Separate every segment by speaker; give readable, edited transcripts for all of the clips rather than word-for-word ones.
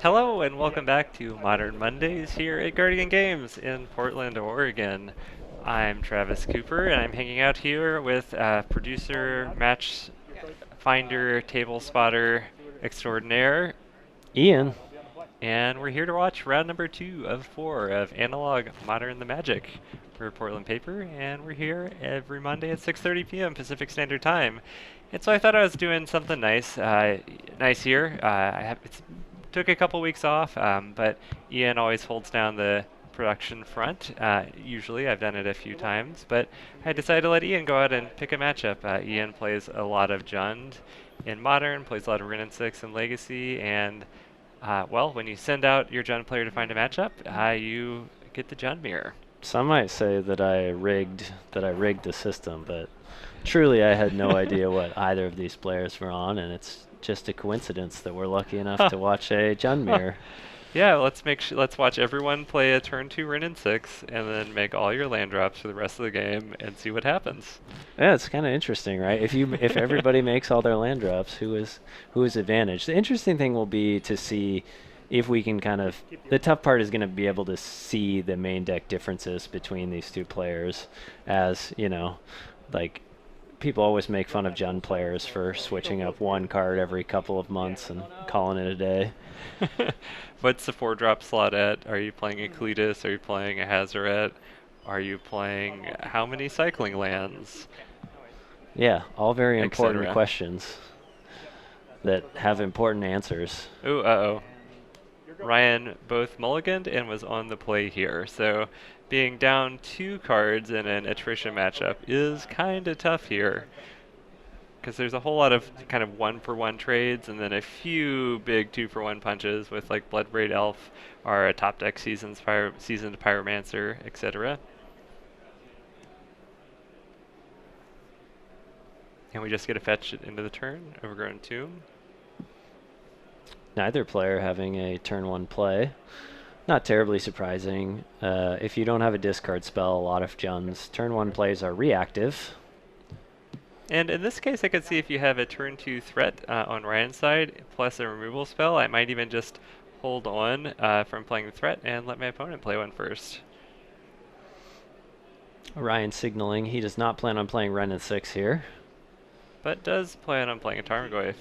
Speaker 1: Hello and welcome back to Modern Mondays here at Guardian Games in Portland, Oregon. I'm Travis Cooper and I'm hanging out here with producer, match finder, table spotter extraordinaire,
Speaker 2: Ian,
Speaker 1: and we're here to watch round number 2 of 4 of Analog Modern the Magic. We're Portland Paper, and we're here every Monday at 6:30 p.m. Pacific Standard Time. And so I thought I was doing something nice here. It's took a couple weeks off, but Ian always holds down the production front. Usually, I've done it a few times, but I decided to let Ian go out and pick a matchup. Ian plays a lot of Jund in Modern, plays a lot of Wrenn and 6 in Legacy, and well, when you send out your Jund player to find a matchup, you get the Jund mirror.
Speaker 2: some might say that I rigged the system, but truly I had no idea what either of these players were on, and it's just a coincidence that we're lucky enough
Speaker 1: Huh.
Speaker 2: to watch a Junmir.
Speaker 1: Yeah, let's watch everyone play a turn 2 Wrenn and 6, and then make all your land drops for the rest of the game, and see what happens.
Speaker 2: Yeah, it's kind of interesting, right? If everybody makes all their land drops, who is advantaged? The interesting thing will be to see if we can kind of. The tough part is going to be able to see the main deck differences between these two players, as like people always make fun of Jund players for switching up one card every couple of months and calling it a day.
Speaker 1: What's the 4-drop slot at? Are you playing a Cletus? Are you playing a Hazoret? Are you playing how many cycling lands?
Speaker 2: Yeah, all very important
Speaker 1: Etc.
Speaker 2: questions that have important answers.
Speaker 1: Ooh, uh-oh. Ryan both mulliganed and was on the play here, so being down 2 cards in an attrition matchup is kind of tough here. Because there's a whole lot of kind of 1-for-1 trades, and then a few big 2-for-1 punches with like Bloodbraid Elf or a top deck seasoned Pyromancer, etc. And we just get to fetch it into the turn, Overgrown Tomb.
Speaker 2: Neither player having a turn one play. Not terribly surprising. If you don't have a discard spell, a lot of Jun's turn one plays are reactive.
Speaker 1: And in this case, I could see if you have a turn 2 threat on Ryan's side, plus a removal spell, I might even just hold on from playing the threat and let my opponent play one first.
Speaker 2: Ryan signaling he does not plan on playing Wrenn and 6 here.
Speaker 1: But does plan on playing a Tarmogoyf.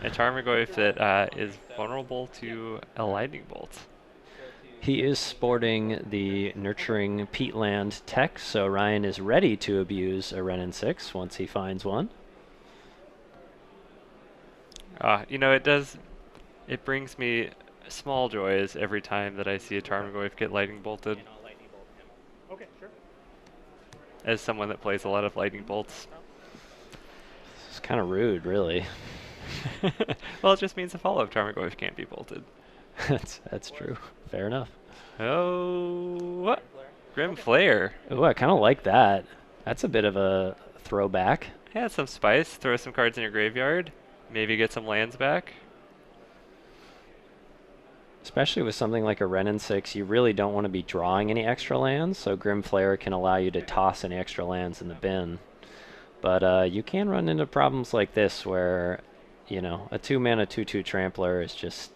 Speaker 1: A Tarmogoyf that is vulnerable to a Lightning Bolt.
Speaker 2: He is sporting the Nurturing Peatland tech, so Ryan is ready to abuse a Wrenn and 6 once he finds one.
Speaker 1: It brings me small joys every time that I see a Tarmogoyf get Lightning Bolted. As someone that plays a lot of Lightning Bolts.
Speaker 2: It's kind of rude, really.
Speaker 1: Well, it just means the follow-up Tarmogoyf can't be bolted.
Speaker 2: that's true. Fair enough.
Speaker 1: Oh, what? Grim Flare.
Speaker 2: Oh, I kind of like that. That's a bit of a throwback.
Speaker 1: Yeah, some spice. Throw some cards in your graveyard. Maybe get some lands back.
Speaker 2: Especially with something like a Wrenn and 6, you really don't want to be drawing any extra lands, so Grim Flare can allow you to toss any extra lands in the bin. But you can run into problems like this where, a 2-mana 2/2 Trampler is just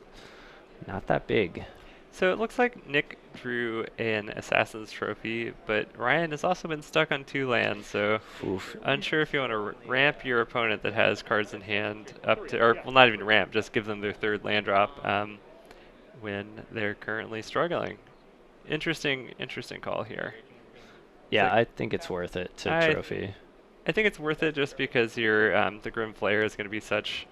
Speaker 2: not that big.
Speaker 1: So it looks like Nick drew an Assassin's Trophy, but Ryan has also been stuck on 2 lands, so
Speaker 2: Oof.
Speaker 1: unsure if you want to ramp your opponent that has cards in hand up to, or well, not even ramp, just give them their 3rd land drop when they're currently struggling. Interesting call here.
Speaker 2: Yeah,
Speaker 1: Like,
Speaker 2: I think it's worth it to
Speaker 1: I
Speaker 2: trophy.
Speaker 1: I think it's worth it just because your the Grim Flare is going to be such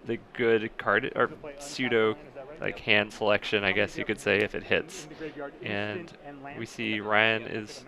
Speaker 1: the good card or pseudo like hand selection, I guess you could say, if it hits. And we see Ryan is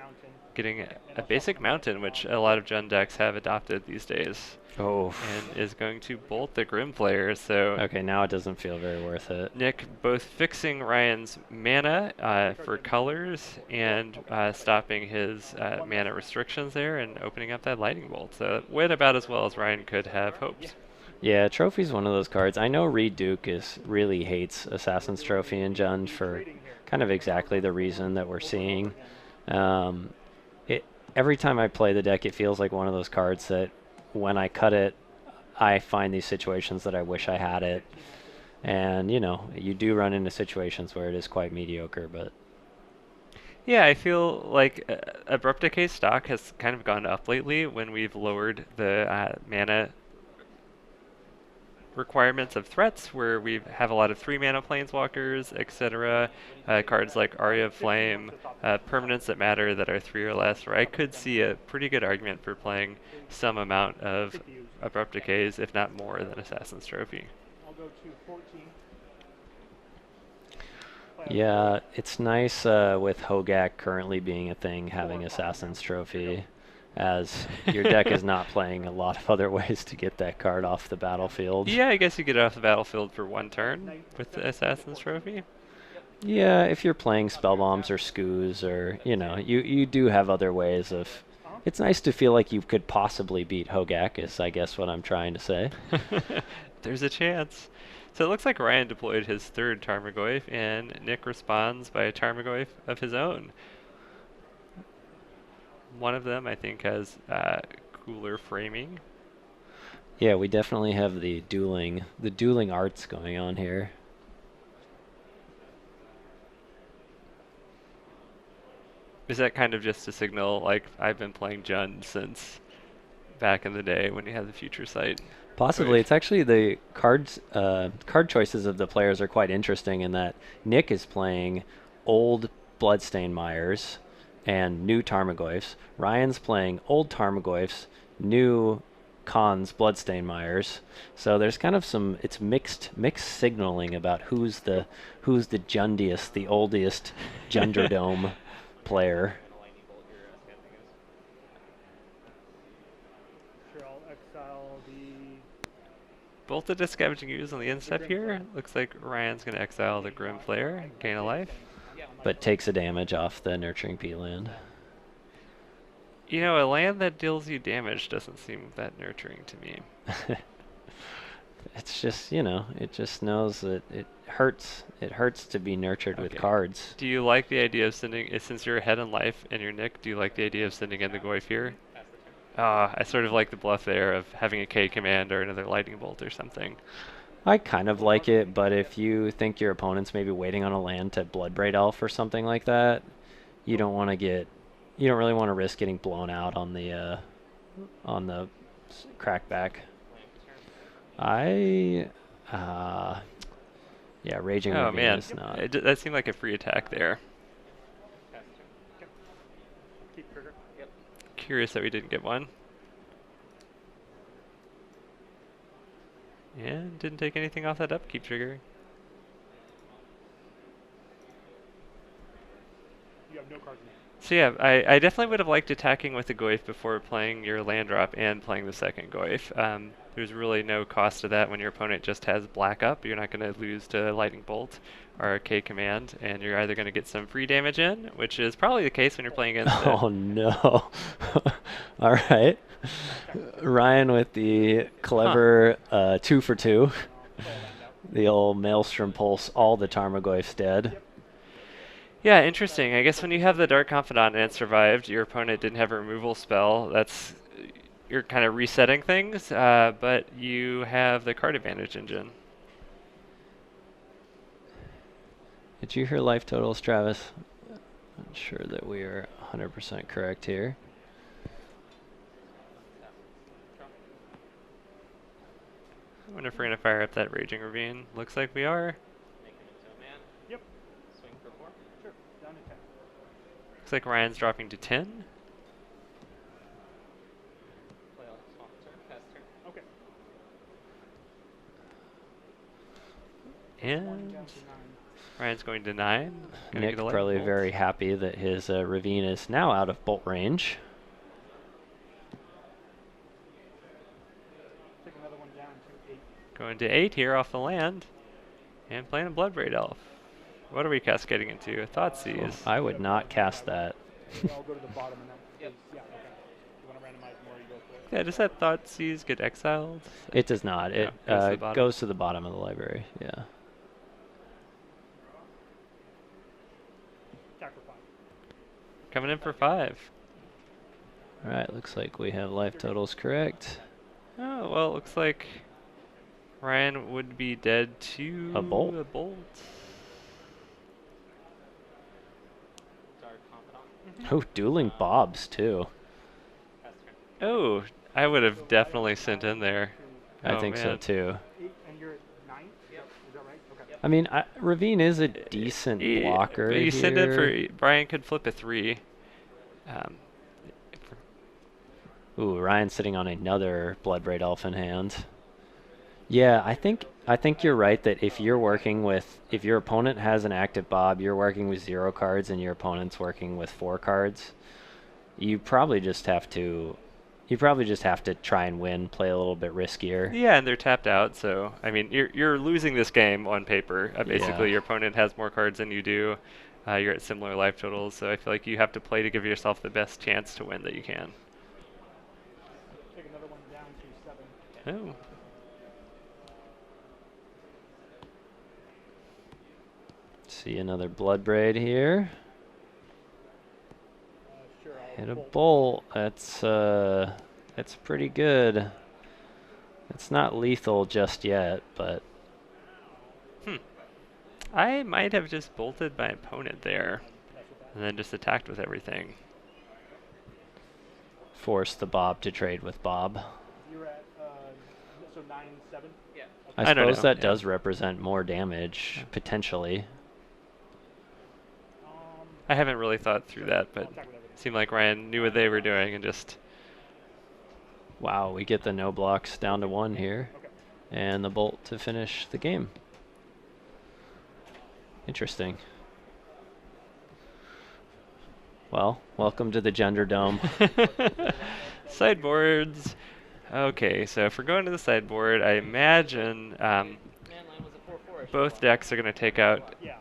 Speaker 1: getting a basic mountain, which a lot of Jund decks have adopted these days,
Speaker 2: Oh.
Speaker 1: and is going to bolt the Grim Player. So
Speaker 2: Okay, now it doesn't feel very worth it.
Speaker 1: Nick both fixing Ryan's mana for colors and stopping his mana restrictions there and opening up that Lightning Bolt. So went about as well as Ryan could have hoped.
Speaker 2: Yeah, Trophy's one of those cards. I know Reed Duke really hates Assassin's Trophy and Jund for kind of exactly the reason that we're seeing. Um, every time I play the deck, it feels like one of those cards that when I cut it, I find these situations that I wish I had it. And, you know, you do run into situations where it is quite mediocre, but
Speaker 1: Yeah, I feel like Abrupt Decay stock has kind of gone up lately when we've lowered the mana requirements of threats, where we have a lot of 3 mana planeswalkers, etc. Cards like Aria of Flame, permanents that matter that are 3 or less, where I could see a pretty good argument for playing some amount of Abrupt Decays, if not more than Assassin's Trophy.
Speaker 2: yeah, it's nice with Hogak currently being a thing, having Assassin's Trophy, as your deck is not playing a lot of other ways to get that card off the battlefield.
Speaker 1: Yeah, I guess you get it off the battlefield for 1 turn with the Assassin's Trophy.
Speaker 2: Yeah, if you're playing spell bombs or scoos, or you know, you do have other ways of. It's nice to feel like you could possibly beat Hogak, is I guess what I'm trying to say.
Speaker 1: There's a chance. So it looks like Ryan deployed his 3rd Tarmogoyf, and Nick responds by a Tarmogoyf of his own. One of them, I think, has cooler framing.
Speaker 2: Yeah, we definitely have the dueling arts going on here.
Speaker 1: Is that kind of just a signal, like, I've been playing Jund since back in the day when you had the Future Sight?
Speaker 2: Possibly. It's actually the card choices of the players are quite interesting in that Nick is playing old Bloodstained Mires and new Tarmogoyfs. Ryan's playing old Tarmogoyfs, new Khan's Bloodstained Mires. So there's kind of it's mixed signaling about who's the Jundiest, the oldest Junderdome player.
Speaker 1: Bolted to Scavenging Ooze on the end step here. Looks like Ryan's going to exile the Grim Flare, gain a life.
Speaker 2: But takes a damage off the Nurturing Pea land.
Speaker 1: You know, a land that deals you damage doesn't seem that nurturing to me.
Speaker 2: It's just, you know, it just knows that it hurts. It hurts to be nurtured with cards.
Speaker 1: Do you like the idea of sending, since you're ahead in life and you're Nick, do you like the idea of sending in the Goyf here? I sort of like the bluff there of having a K command or another Lightning Bolt or something.
Speaker 2: I kind of like it, but if you think your opponent's maybe waiting on a land to Bloodbraid Elf or something like that, you don't really want to risk getting blown out on the crackback. Yeah, Raging Ravine is not.
Speaker 1: That seemed like a free attack there. Curious that we didn't get one. And didn't take anything off that upkeep trigger.
Speaker 3: You have no cards in hand.
Speaker 1: So yeah, I definitely would have liked attacking with the Goyf before playing your land drop and playing the second Goyf. There's really no cost to that when your opponent just has black up. You're not going to lose to Lightning Bolt or K command, and you're either going to get some free damage in, which is probably the case when you're playing against
Speaker 2: Oh no. All right. Ryan with the clever 2 for 2. The old Maelstrom Pulse, all the Tarmogoyf's dead.
Speaker 1: Yeah, interesting. I guess when you have the Dark Confidant and it survived, your opponent didn't have a removal spell. You're kind of resetting things, but you have the card advantage engine.
Speaker 2: Did you hear life totals, Travis? Not sure that we are 100% correct here.
Speaker 1: I wonder if we're going to fire up that Raging Ravine. Looks like we are.
Speaker 3: Yep. Swing for 4? Sure. Down to 10.
Speaker 1: Looks like Ryan's dropping to 10.
Speaker 3: Okay.
Speaker 1: And Ryan's going to 9.
Speaker 2: Nick probably very happy that his Ravine is now out of bolt range.
Speaker 3: Take another one down to 8.
Speaker 1: Going to 8 here off the land. And playing a Bloodbraid Elf. What are we cascading into? Thoughtseize.
Speaker 2: I would not cast that.
Speaker 3: I'll go to the bottom and then. Yep. Yeah, okay. You want to randomize more, you go for it.
Speaker 1: Yeah, does that Thoughtseize get exiled?
Speaker 2: It does not. It goes to the bottom of the library. Yeah.
Speaker 3: Attack for 5.
Speaker 1: Coming in for 5.
Speaker 2: All right, looks like we have life totals correct.
Speaker 1: Oh, well, it looks like Ryan would be dead to
Speaker 2: A bolt?
Speaker 1: a bolt.
Speaker 2: Oh, dueling bobs too.
Speaker 1: Oh, I would have definitely sent in there.
Speaker 2: I
Speaker 1: Oh,
Speaker 2: think so
Speaker 1: man.
Speaker 2: too.
Speaker 3: 8, and you're at 9? Yep. Is that right? Okay.
Speaker 2: I mean, Ravine is a decent blocker
Speaker 1: But you send it
Speaker 2: here.
Speaker 1: for Brian could flip a 3. Um,
Speaker 2: Ooh, Ryan's sitting on another Bloodbraid Elf in hand. Yeah, I think you're right that if you're working with, if your opponent has an active Bob, you're working with 0 cards and your opponent's working with 4 cards, you probably just have to try and win, play a little bit riskier.
Speaker 1: yeah, and they're tapped out, so I mean, you're losing this game on paper. Basically,
Speaker 2: Yeah.
Speaker 1: your opponent has more cards than you do. You're at similar life totals, so I feel like you have to play to give yourself the best chance to win that you can.
Speaker 3: Take another one down to 7.
Speaker 1: Oh.
Speaker 2: See another Bloodbraid here.
Speaker 3: Sure, I'll
Speaker 2: Hit a
Speaker 3: bolt.
Speaker 2: bolt. That's pretty good. It's not lethal just yet, but
Speaker 1: I might have just bolted my opponent there, and then just attacked with everything.
Speaker 2: force the Bob to trade with Bob.
Speaker 3: You're at, so 9, 7? Yeah.
Speaker 2: I
Speaker 1: I don't
Speaker 2: suppose
Speaker 1: know,
Speaker 2: that
Speaker 1: yeah.
Speaker 2: does represent more damage, potentially.
Speaker 1: I haven't really thought through that, but
Speaker 3: Attack with everything.
Speaker 1: it seemed like Ryan knew what they were doing and just...
Speaker 2: Wow, we get the no blocks down to 1 here.
Speaker 3: Okay.
Speaker 2: And the bolt to finish the game. Interesting. Well, welcome to the Gender Dome.
Speaker 1: Sideboards. Okay, so if we're going to the sideboard, I imagine both decks are going to take out
Speaker 3: Yeah.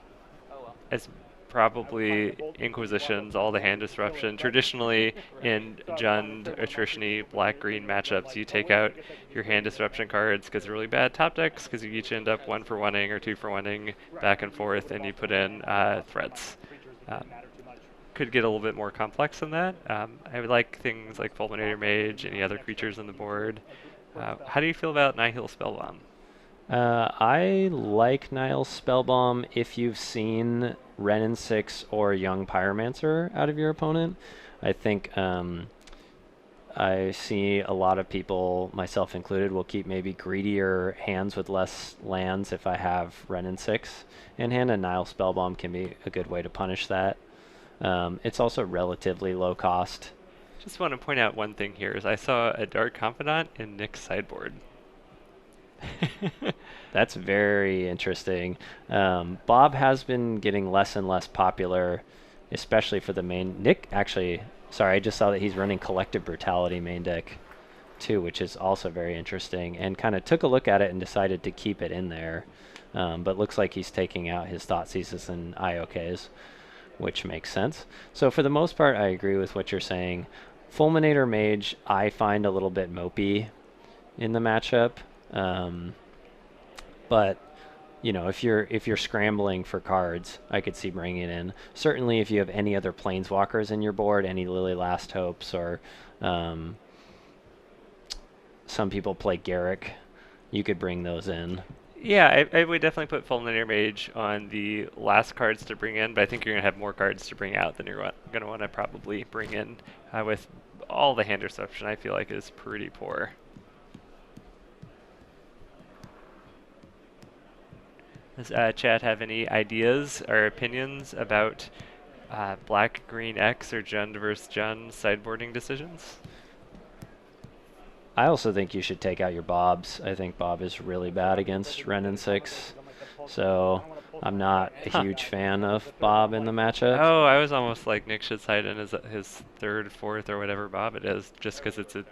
Speaker 1: as probably Inquisitions, all the hand disruption. Traditionally, in Jund, Attrition-y, black-green matchups, you take out your hand disruption cards because they're really bad top decks because you each end up 1-for-1ing or 2-for-1ing back and forth, and you put in threats. Could get a little bit more complex than that. I would like things like Fulminator Mage, any other creatures on the board. How do you feel about Nihil Spellbomb?
Speaker 2: I like Nihil Spellbomb if you've seen Renin 6 or Young Pyromancer out of your opponent. I think I see a lot of people, myself included, will keep maybe greedier hands with less lands if I have Renin 6 in hand, and Nihil Spellbomb can be a good way to punish that. It's also relatively low cost.
Speaker 1: Just want to point out one thing here is I saw a Dark Confidant in Nick's sideboard.
Speaker 2: That's very interesting. Bob has been getting less and less popular, especially for the main. Nick, actually, sorry, I just saw that he's running Collective Brutality main deck too, which is also very interesting, and kind of took a look at it and decided to keep it in there. But looks like he's taking out his Thoughtseizes and IOKs, which makes sense. So for the most part, I agree with what you're saying. Fulminator Mage, I find a little bit mopey in the matchup. But you know, if you're scrambling for cards, I could see bringing it in. Certainly, if you have any other Planeswalkers in your board, any Lily Last Hopes, or some people play Garruk, you could bring those in.
Speaker 1: Yeah, I would definitely put Fulminator Mage on the last cards to bring in, but I think you're going to have more cards to bring out than you're going to want to probably bring in with all the hand disruption. I feel like is pretty poor. Does chat have any ideas or opinions about Black, Green, X or Jund versus Jund sideboarding decisions?
Speaker 2: I also think you should take out your Bobs. I think Bob is really bad against Renin 6, so I'm not a huge fan of Bob in the matchup.
Speaker 1: Oh, I was almost like Nick should side in his third, fourth, or whatever Bob it is, just because it's a.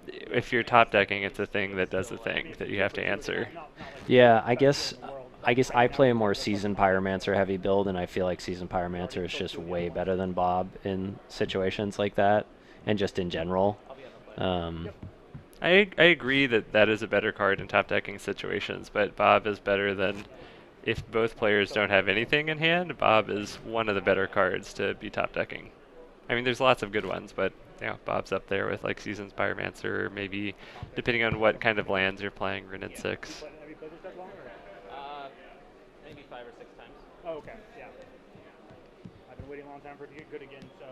Speaker 1: If you're top decking, it's a thing that does a thing that you have to answer.
Speaker 2: Yeah, I guess I play a more Seasoned Pyromancer heavy build, and I feel like Seasoned Pyromancer is just way better than Bob in situations like that, and just in general.
Speaker 1: I agree that that is a better card in top decking situations, but Bob is better than if both players don't have anything in hand. Bob is one of the better cards to be top decking. I mean, there's lots of good ones, but Bob's up there with like Seasons Pyromancer, or maybe depending on what kind of lands you're playing, Wrenn and 6.
Speaker 3: Have you played this deck long? Or?
Speaker 4: Maybe 5 or 6 times.
Speaker 3: Oh, okay. Yeah. I've been waiting a long time for it to get good again, so.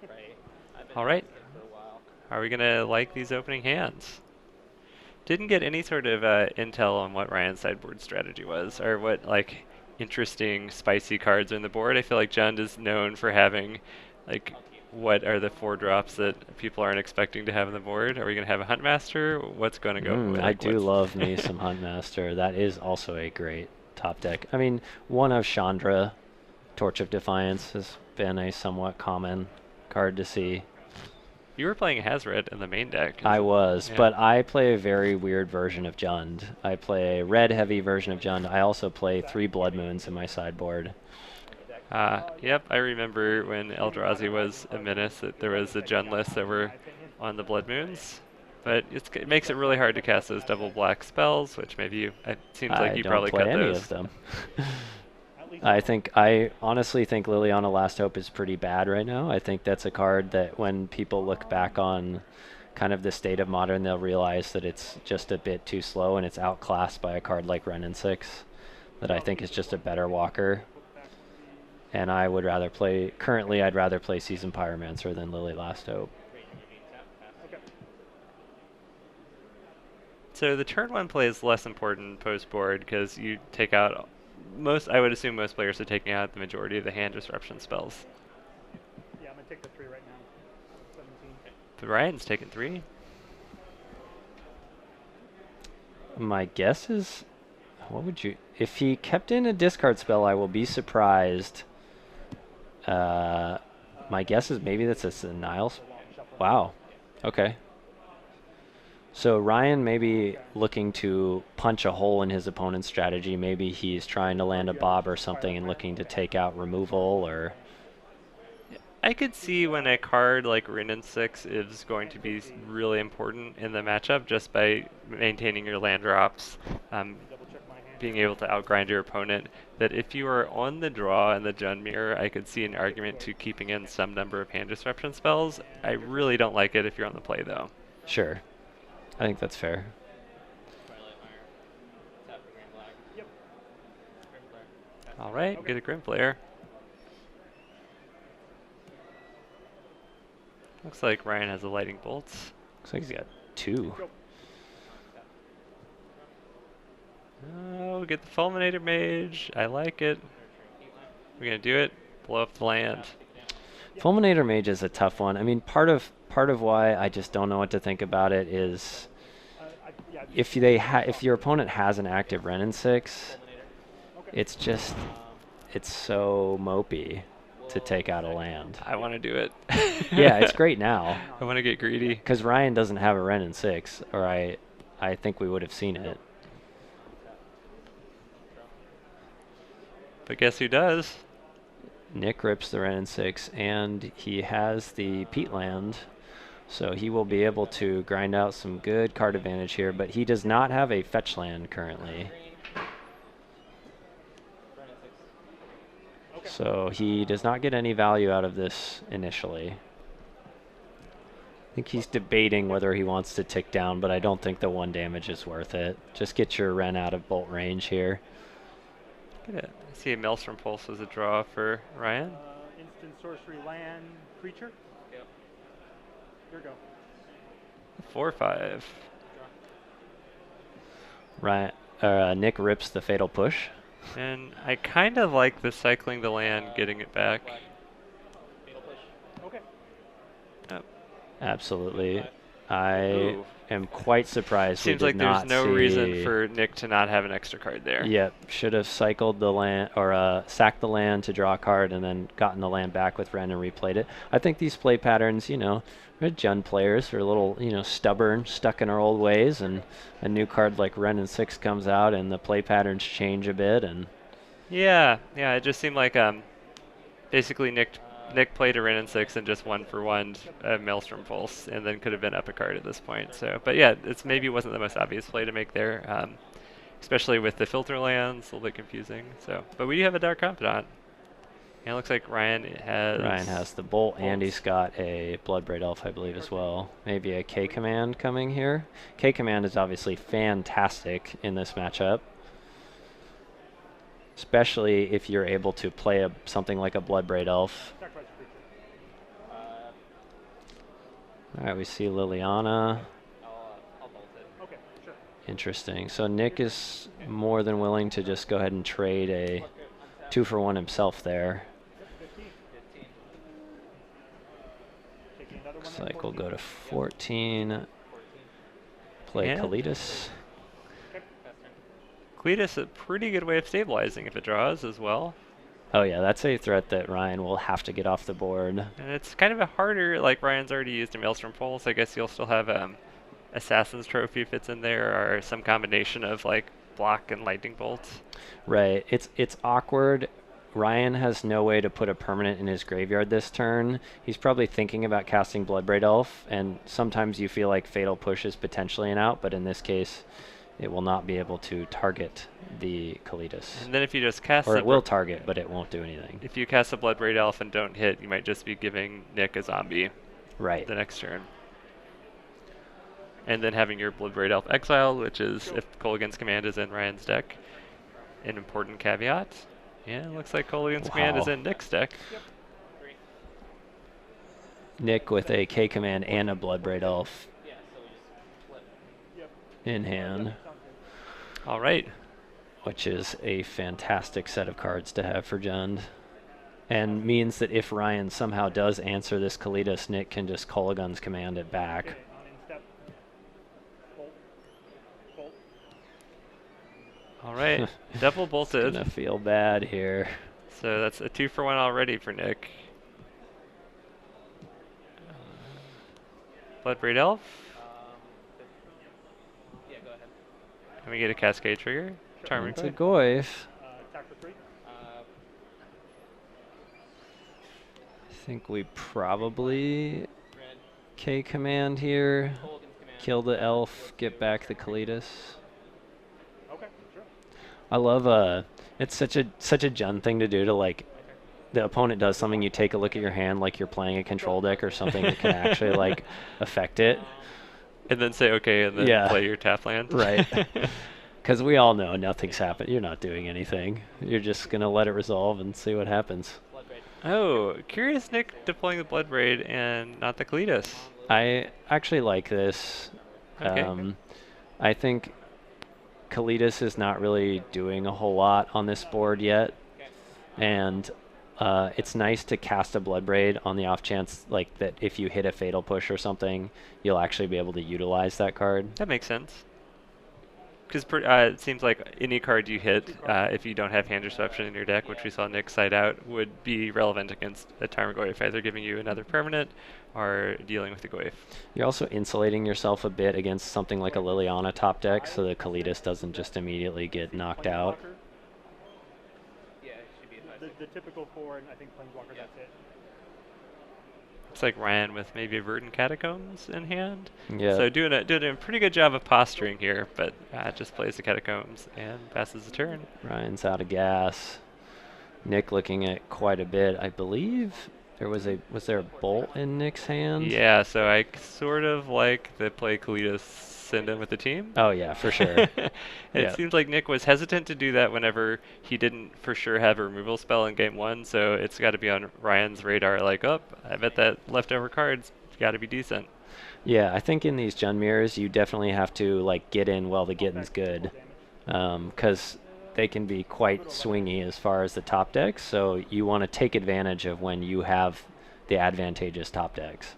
Speaker 4: Right. I've been
Speaker 1: All right.
Speaker 4: testing it for a while.
Speaker 1: Are we gonna like these opening hands? Didn't get any sort of intel on what Ryan's sideboard strategy was, or what like interesting spicy cards are in the board. I feel like Jund is known for having like what are the 4 drops that people aren't expecting to have on the board. Are we gonna have a Huntmaster? What's gonna go?
Speaker 2: I do love me some Huntmaster. That is also a great top deck. I mean, one of Chandra, Torch of Defiance, has been a somewhat common card to see.
Speaker 1: You were playing Hazred in the main deck.
Speaker 2: I was,
Speaker 1: Yeah.
Speaker 2: but I play a very weird version of Jund. I play a red-heavy version of Jund. I also play 3 Blood Moons in my sideboard.
Speaker 1: Yep, I remember when Eldrazi was a menace that there was a Jund list that were on the Blood Moons. But it makes it really hard to cast those double black spells, which maybe it seems like you
Speaker 2: don't
Speaker 1: probably
Speaker 2: play
Speaker 1: cut
Speaker 2: any
Speaker 1: those.
Speaker 2: of them. I honestly think Liliana Last Hope is pretty bad right now. I think that's a card that when people look back on kind of the state of Modern, they'll realize that it's just a bit too slow and it's outclassed by a card like Wrenn and 6 that I think is just a better walker. And I would rather play, currently I'd rather play Season Pyromancer than Lily Last Hope.
Speaker 1: So the turn 1 play is less important post board because you take out I would assume most players are taking out the majority of the hand disruption spells.
Speaker 3: Yeah, I'm going to take the 3 right now. 17.
Speaker 1: But Ryan's taking 3.
Speaker 2: My guess is, what would you, if he kept in a discard spell, I will be surprised. My guess is maybe that's a Niles. Wow. Okay. So Ryan may be looking to punch a hole in his opponent's strategy. Maybe he's trying to land a Bob or something and looking to take out removal, or...
Speaker 1: I could see when a card like Wrenn and 6 is going to be really important in the matchup just by maintaining your land drops, being able to outgrind your opponent, that if you are on the draw in the Jund mirror, I could see an argument to keeping in some number of hand disruption spells. I really don't like it if you're on the play, though.
Speaker 2: Sure. I think that's fair.
Speaker 1: All right, get a Grim Flare. Looks like Ryan has a Lightning Bolts.
Speaker 2: Looks like he's got 2.
Speaker 1: Oh, get the Fulminator Mage. I like it. We're gonna do it. Blow up the land.
Speaker 2: Fulminator Mage is a tough one. I mean, part of why I just don't know what to think about it is if your opponent has an active Wrenn and 6, it's so mopey to take out a land.
Speaker 1: I want to do it.
Speaker 2: Yeah, it's great now.
Speaker 1: I want to get greedy.
Speaker 2: Because Ryan doesn't have a Wrenn and 6, or I think we would have seen it.
Speaker 1: But guess who does?
Speaker 2: Nick rips the Wrenn and 6, and he has the Peat land, so he will be able to grind out some good card advantage here, but he does not have a fetch land currently. So he does not get any value out of this initially. I think he's debating whether he wants to tick down, but I don't think the 1 damage is worth it. Just get your Wrenn out of bolt range here.
Speaker 1: I see a Maelstrom Pulse as a draw for Ryan.
Speaker 3: Instant sorcery land creature.
Speaker 4: Yep.
Speaker 3: Here we go.
Speaker 1: 4/5.
Speaker 2: Nick rips the Fatal Push.
Speaker 1: And I kind of like the cycling the land, getting it back.
Speaker 3: Okay.
Speaker 1: Yep.
Speaker 2: Absolutely. I
Speaker 1: Ooh.
Speaker 2: am quite surprised
Speaker 1: Seems
Speaker 2: we
Speaker 1: like
Speaker 2: did
Speaker 1: there's
Speaker 2: not
Speaker 1: no
Speaker 2: see...
Speaker 1: reason for Nick to not have an extra card there.
Speaker 2: Yep, should have cycled the land, or sacked the land to draw a card and then gotten the land back with Wrenn and replayed it. I think these play patterns, we're Jund players are a little, stubborn, stuck in our old ways, and a new card like Wrenn and 6 comes out and the play patterns change a bit. And
Speaker 1: Yeah, it just seemed like basically Nick played a Wrenn and 6 and just 1-for-1 a Maelstrom Pulse, and then could have been up a card at this point. So, but yeah, it's maybe wasn't the most obvious play to make there, especially with the filter lands, a little bit confusing. So, but we do have a Dark Confidant. And it looks like Ryan has...
Speaker 2: Ryan has the bolt, and
Speaker 1: bolts.
Speaker 2: he's got a Bloodbraid Elf, I believe, as well. Maybe a K command coming here. K command is obviously fantastic in this matchup, especially if you're able to play something like a Bloodbraid Elf.
Speaker 3: Sacrifice a creature.
Speaker 2: All right, we see Liliana.
Speaker 4: I'll bolt it.
Speaker 3: Okay, sure.
Speaker 2: Interesting. So Nick is more than willing to just go ahead and trade a 2-for-1 himself there.
Speaker 3: Yep, 15.
Speaker 4: 15.
Speaker 3: Taking another one.
Speaker 2: Looks
Speaker 3: then,
Speaker 2: like we'll
Speaker 3: 14.
Speaker 2: go to 14.
Speaker 4: 14.
Speaker 2: Play
Speaker 1: Yeah.
Speaker 2: Kalitas.
Speaker 3: Okay.
Speaker 4: Pass turn.
Speaker 1: Cletus, a pretty good way of stabilizing if it draws as well.
Speaker 2: Oh yeah, that's a threat that Ryan will have to get off the board.
Speaker 1: And it's kind of a harder, like Ryan's already used a Maelstrom Pulse. I guess you'll still have Assassin's Trophy if it's in there, or some combination of like block and lightning bolts.
Speaker 2: Right. It's awkward. Ryan has no way to put a permanent in his graveyard this turn. He's probably thinking about casting Bloodbraid Elf, and sometimes you feel like Fatal Push is potentially an out, but in this case, it will not be able to target the Kalitas.
Speaker 1: And then if you just cast
Speaker 2: Or
Speaker 1: a
Speaker 2: it will target, but it won't do anything.
Speaker 1: if you cast a Bloodbraid Elf and don't hit, you might just be giving Nick a zombie
Speaker 2: Right.
Speaker 1: the next turn. And then having your Bloodbraid Elf exile, which is if Kolaghan's Command is in Ryan's deck, an important caveat. Yeah, it looks like Kolaghan's Command is
Speaker 2: Wow.
Speaker 1: in Nick's deck.
Speaker 4: 3.
Speaker 2: Nick with a K command and a Bloodbraid Elf
Speaker 4: Yeah, so we just flip.
Speaker 3: Yep.
Speaker 2: in hand,
Speaker 3: Sounds good.
Speaker 1: All right.
Speaker 2: which is a fantastic set of cards to have for Jund. And means that if Ryan somehow does answer this Kalitas, Nick can just Kolaghan's Command it back.
Speaker 3: Okay, on instep. Bolt. Bolt.
Speaker 1: All right. Double bolted.
Speaker 2: Gonna feel bad here.
Speaker 1: So that's a 2-for-1 already for Nick. Bloodbraid Elf.
Speaker 4: Yeah, go ahead.
Speaker 1: And we get a Cascade trigger. Charming.
Speaker 2: It's a Goyf.
Speaker 3: Attack for 3.
Speaker 2: I think we probably
Speaker 4: Red.
Speaker 2: K command here.
Speaker 4: Kolaghan's Command.
Speaker 2: Kill the elf, get back the Kalitas.
Speaker 3: Okay, sure.
Speaker 2: I love it's such a Jund thing to do, to like the opponent does something, you take a look at your hand like you're playing a control deck or something that can actually like affect it.
Speaker 1: And then say okay, and then
Speaker 2: Yeah.
Speaker 1: play your tap land.
Speaker 2: Right. Because we all know nothing's happened. You're not doing anything. You're just gonna let it resolve and see what happens.
Speaker 4: Bloodbraid.
Speaker 1: Oh, curious Nick deploying the Bloodbraid and not the Cletus.
Speaker 2: I actually like this.
Speaker 1: Okay.
Speaker 2: I think Kalitas is not really doing a whole lot on this board yet,
Speaker 4: Okay.
Speaker 2: and it's nice to cast a Bloodbraid on the off chance like that if you hit a Fatal Push or something, you'll actually be able to utilize that card.
Speaker 1: That makes sense. Because it seems like any card you hit, if you don't have Hand Disruption in your deck, which we saw Nick cite out, would be relevant against a Tarmogoyf, either giving you another permanent or dealing with the Goyf.
Speaker 2: You're also insulating yourself a bit against something like a Liliana top deck, so the Kalitas doesn't just immediately get knocked out.
Speaker 3: Planeswalker.
Speaker 4: Yeah, it should be a 5.
Speaker 3: The typical 4, and I think Planeswalker,
Speaker 4: Yeah.
Speaker 3: that's it.
Speaker 1: It's like Ryan with maybe a Verdant Catacombs in hand.
Speaker 2: Yeah.
Speaker 1: So doing a pretty good job of posturing here, but just plays the Catacombs and passes the turn.
Speaker 2: Ryan's out of gas. Nick looking at quite a bit. I believe was there a bolt in Nick's hand?
Speaker 1: Yeah, so I sort of like the play Kalitas send in with the team.
Speaker 2: Oh yeah, for sure.
Speaker 1: It
Speaker 2: Yeah.
Speaker 1: seems like Nick was hesitant to do that whenever he didn't for sure have a removal spell in game 1, so it's got to be on Ryan's radar, like, oh, I bet that leftover card's got to be decent.
Speaker 2: Yeah, I think in these Jund mirrors you definitely have to like get in while the getting's
Speaker 3: Okay,
Speaker 2: good,
Speaker 3: damage.
Speaker 2: because they can be quite swingy as far as the top decks. So you want to take advantage of when you have the advantageous top decks.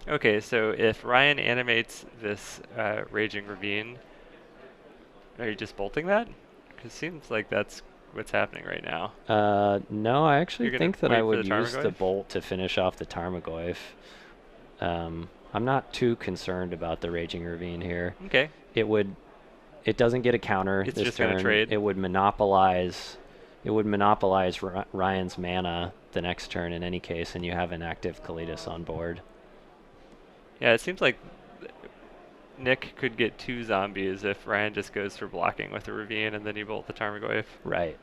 Speaker 1: Okay, so if Ryan animates this Raging Ravine, are you just bolting that? Because it seems like that's what's happening right now.
Speaker 2: No, I actually
Speaker 1: You're gonna
Speaker 2: think that
Speaker 1: wait
Speaker 2: I
Speaker 1: for
Speaker 2: would
Speaker 1: the
Speaker 2: use the
Speaker 1: Tarmogoyf?
Speaker 2: bolt to finish off the Tarmogoyf. I'm not too concerned about the Raging Ravine here.
Speaker 1: Okay.
Speaker 2: It doesn't get a counter
Speaker 1: It's
Speaker 2: this
Speaker 1: just gonna
Speaker 2: turn.
Speaker 1: trade.
Speaker 2: It would monopolize Ryan's mana the next turn in any case, and you have an active Kalitas on board.
Speaker 1: Yeah, it seems like Nick could get 2 zombies if Ryan just goes for blocking with the Ravine and then you bolt the Tarmogoyf.
Speaker 2: Right.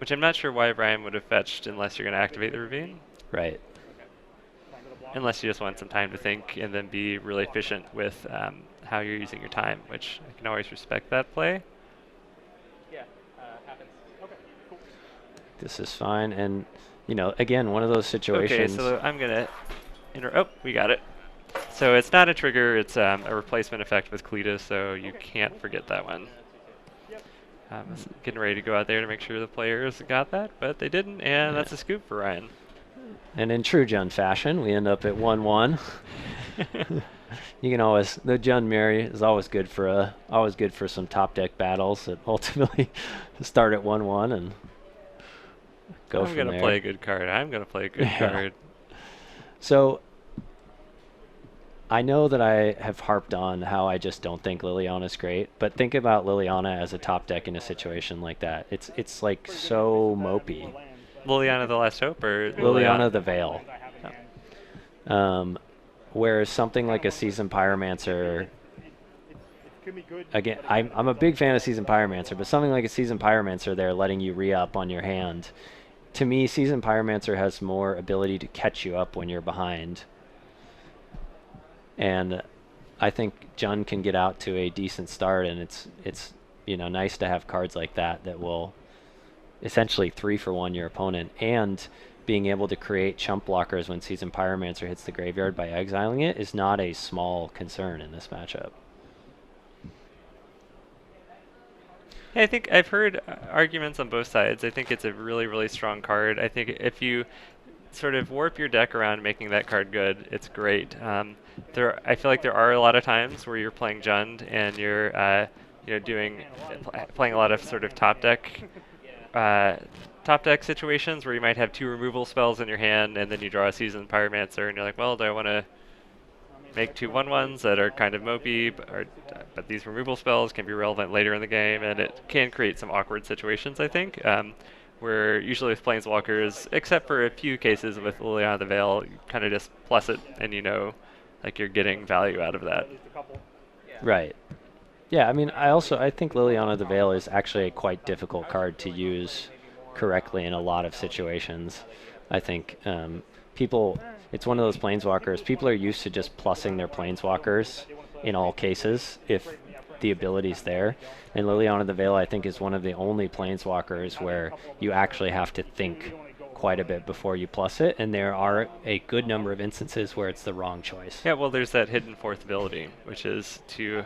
Speaker 1: Which I'm not sure why Ryan would have fetched unless you're going to activate the Ravine.
Speaker 2: Right.
Speaker 3: Fine with a block.
Speaker 1: Unless you just want some time to think and then be really efficient with how you're using your time, which I can always respect that play.
Speaker 4: Yeah, happens.
Speaker 3: Okay, cool.
Speaker 2: This is fine. And, you know, again, one of those situations.
Speaker 1: Okay, so I'm going to oh, we got it. So it's not a trigger, it's a replacement effect with Cletus, so you can't forget that one. I was getting ready to go out there to make sure the players got that, but they didn't, and that's a scoop for Ryan.
Speaker 2: And in true Jund fashion, we end up at 1-1. You can always, the Jund Mary is always good for some top deck battles that ultimately start at 1-1 and go from there.
Speaker 1: I'm gonna play a good card. I'm gonna play a good card.
Speaker 2: So I know that I have harped on how I just don't think Liliana's great, but think about Liliana as a top deck in a situation like that. It's like so mopey.
Speaker 1: Liliana the Last Hope or
Speaker 2: Liliana the Veil. Whereas something like a Seasoned Pyromancer, again, I'm a big fan of Seasoned Pyromancer, but something like a Seasoned Pyromancer there letting you re-up on your hand, to me, Seasoned Pyromancer has more ability to catch you up when you're behind. And I think Jund can get out to a decent start, and it's you know, nice to have cards like that that will essentially 3-for-1 your opponent, and being able to create chump blockers when Seasoned Pyromancer hits the graveyard by exiling it is not a small concern in this matchup.
Speaker 1: I think I've heard arguments on both sides. I think it's a really, really strong card. I think if you sort of warp your deck around making that card good, it's great. I feel like there are a lot of times where you're playing Jund and you're you know, playing a lot of sort of top deck situations where you might have 2 removal spells in your hand and then you draw a Seasoned Pyromancer and you're like, well, do I want to make 2 1/1s that are kind of mopey, but these removal spells can be relevant later in the game, and it can create some awkward situations, I think, where usually with Planeswalkers, except for a few cases with Liliana the Veil, you kind of just plus it and you know, like you're getting value out of that.
Speaker 2: Right. Yeah, I mean, I think Liliana the Veil is actually a quite difficult card to use correctly in a lot of situations. I think it's one of those Planeswalkers. People are used to just plussing their Planeswalkers in all cases if the ability's there. And Liliana the Veil, I think, is one of the only Planeswalkers where you actually have to think quite a bit before you plus it, and there are a good number of instances where it's the wrong choice.
Speaker 1: Yeah, well, there's that hidden 4th ability, which is to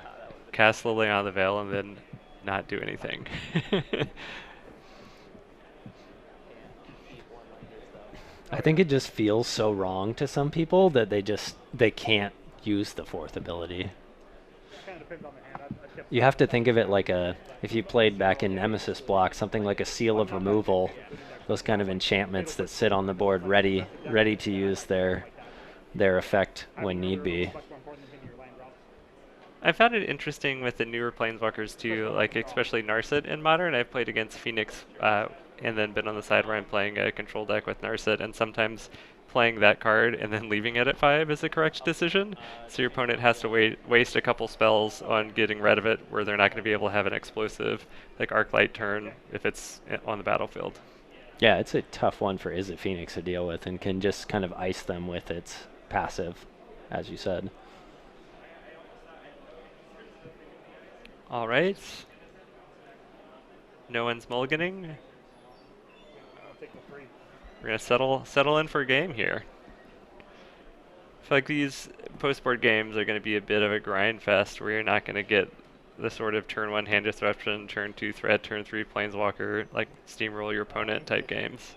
Speaker 1: cast Liliana the Veil and then not do anything.
Speaker 2: I think it just feels so wrong to some people that they can't use the 4th ability. You have to think of it like if you played back in Nemesis block, something like a Seal of Removal, those kind of enchantments that sit on the board ready to use their effect when need be.
Speaker 1: I found it interesting with the newer Planeswalkers too, like especially Narset in Modern. I've played against Phoenix and then been on the side where I'm playing a control deck with Narset, and sometimes playing that card and then leaving it at 5 is the correct decision. So your opponent has to waste a couple spells on getting rid of it where they're not going to be able to have an explosive like Arclight turn if it's on the battlefield.
Speaker 2: Yeah, it's a tough one for Izzet Phoenix to deal with, and can just kind of ice them with its passive, as you said.
Speaker 1: All right. No one's mulliganing. We're gonna settle in for a game here. I feel like these post-board games are gonna be a bit of a grind fest where you're not gonna get the sort of turn 1 hand disruption, turn 2 threat, turn 3 planeswalker, like steamroll your opponent type games.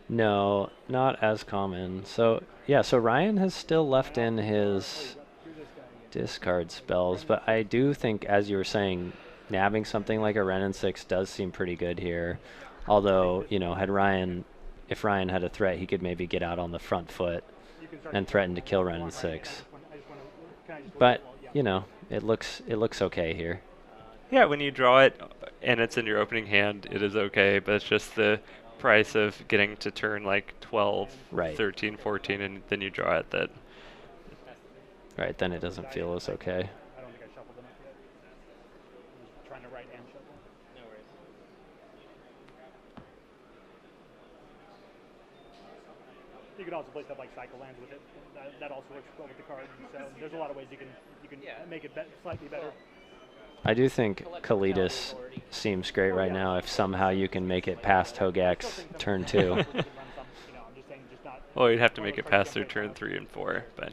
Speaker 2: No, not as common. So yeah, so Ryan has still left in his discard spells, but I do think, as you were saying, nabbing something like a Wrenn and 6 does seem pretty good here. Although, you know, if Ryan had a threat, he could maybe get out on the front foot and threaten to kill Wrenn and 6. But, you know, it looks okay here.
Speaker 1: Yeah, when you draw it and it's in your opening hand, it is okay, but it's just the price of getting to turn like 12,
Speaker 2: right.
Speaker 1: 13, 14, and then you draw it that...
Speaker 2: Right, then it doesn't feel as okay.
Speaker 3: I don't think I shuffled enough yet. I'm just trying to write and shuffle.
Speaker 4: No worries.
Speaker 3: also play stuff like Cycle Lands with it. That also works well with the card. So there's a lot of ways you can make it slightly better.
Speaker 2: I do think Kalidas seems great right now if somehow you can make it past Hogak's turn 2.
Speaker 1: Well, you'd have to make it past their turn 3 and 4, but